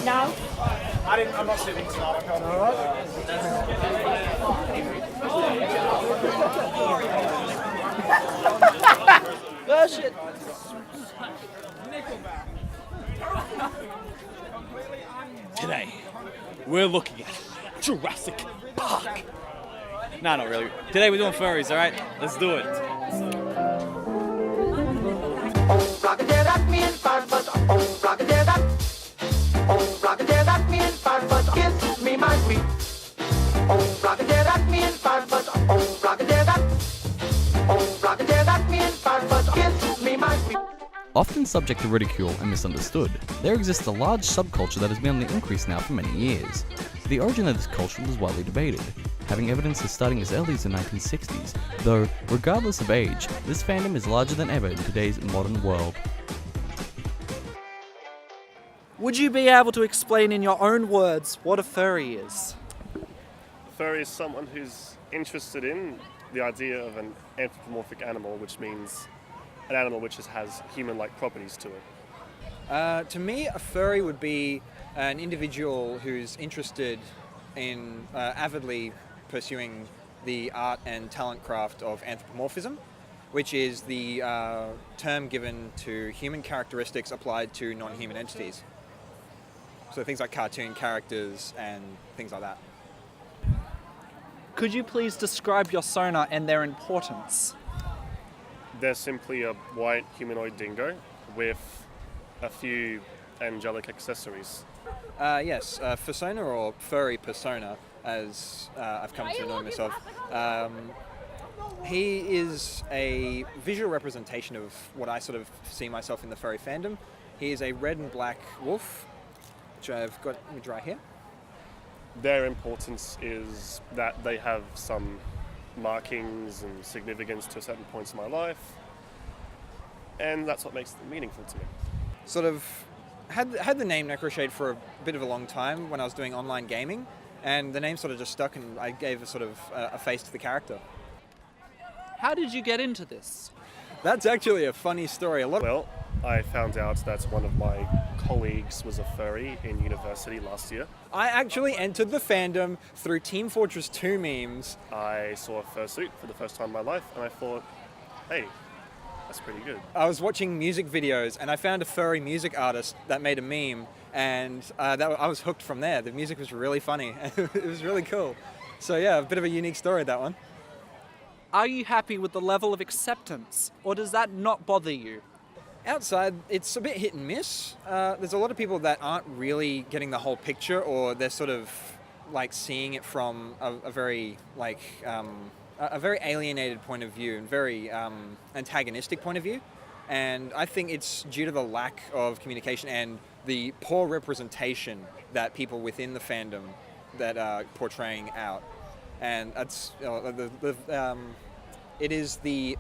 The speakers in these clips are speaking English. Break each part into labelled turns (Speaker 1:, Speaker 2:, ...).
Speaker 1: No. I'm not sitting tonight.
Speaker 2: Bullshit.
Speaker 3: Today, we're looking at Jurassic Park. Nah, not really. Today we're doing furries, alright? Let's do it.
Speaker 4: Often subject to ridicule and misunderstood, there exists a large subculture that has been on the increase now for many years. The origin of this culture is widely debated, having evidence starting as early as the 1960s, though, regardless of age, this fandom is larger than ever in today's modern world.
Speaker 2: Would you be able to explain in your own words what a furry is?
Speaker 5: A furry is someone who's interested in the idea of an anthropomorphic animal, which means an animal which has human-like properties to it.
Speaker 6: To me, a furry would be an individual who's interested in avidly pursuing the art and talent craft of anthropomorphism, which is the term given to human characteristics applied to non-human entities. So things like cartoon characters and things like that.
Speaker 2: Could you please describe your sonar and their importance?
Speaker 5: They're simply a white humanoid dingo with a few angelic accessories.
Speaker 6: Yes, fursona or furry persona, as I've come to know myself. He is a visual representation of what I sort of see myself in the furry fandom. He is a red and black wolf, which I've got right here.
Speaker 5: Their importance is that they have some markings and significance to certain points in my life, and that's what makes them meaningful to me.
Speaker 6: Sort of had the name Necroshade for a bit of a long time when I was doing online gaming, and the name sort of just stuck, and I gave a sort of a face to the character.
Speaker 2: How did you get into this?
Speaker 6: That's actually a funny story.
Speaker 5: Well, I found out that one of my colleagues was a furry in university last year.
Speaker 6: I actually entered the fandom through Team Fortress 2 memes.
Speaker 5: I saw a fursuit for the first time in my life, and I thought, hey, that's pretty good.
Speaker 6: I was watching music videos, and I found a furry music artist that made a meme, and I was hooked from there. The music was really funny. It was really cool. So yeah, a bit of a unique story, that one.
Speaker 2: Are you happy with the level of acceptance, or does that not bother you?
Speaker 6: Outside, it's a bit hit and miss. There's a lot of people that aren't really getting the whole picture, or they're sort of like seeing it from a very alienated point of view and very antagonistic point of view. And I think it's due to the lack of communication and the poor representation that people within the fandom that are portraying out. And that's it is the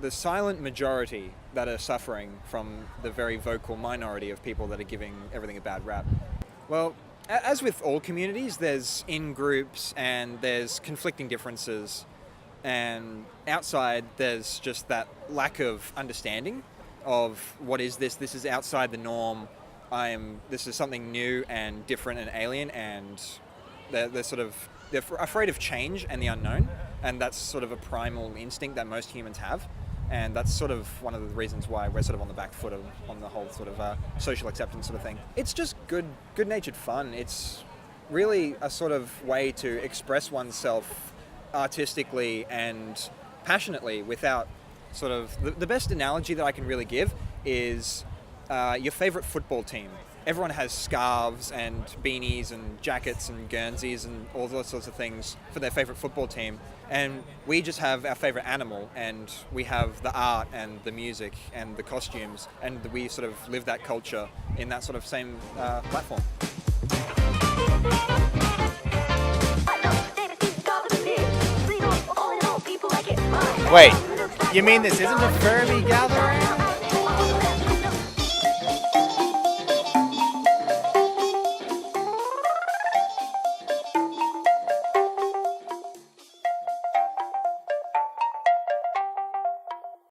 Speaker 6: silent majority that are suffering from the very vocal minority of people that are giving everything a bad rap. Well, as with all communities, there's in-groups and there's conflicting differences, and outside there's just that lack of understanding of what is this? This is outside the norm. This is something new and different and alien, and they're afraid of change and the unknown, and that's sort of a primal instinct that most humans have. And that's sort of one of the reasons why we're sort of on the back foot on the whole sort of social acceptance sort of thing. It's just good-natured fun. It's really a sort of way to express oneself artistically and passionately without sort of... The best analogy that I can really give is your favorite football team. Everyone has scarves and beanies and jackets and Guernseys and all those sorts of things for their favorite football team. And we just have our favorite animal, and we have the art and the music and the costumes, and we sort of live that culture in that sort of same platform.
Speaker 1: Wait, you mean this isn't a furry gathering?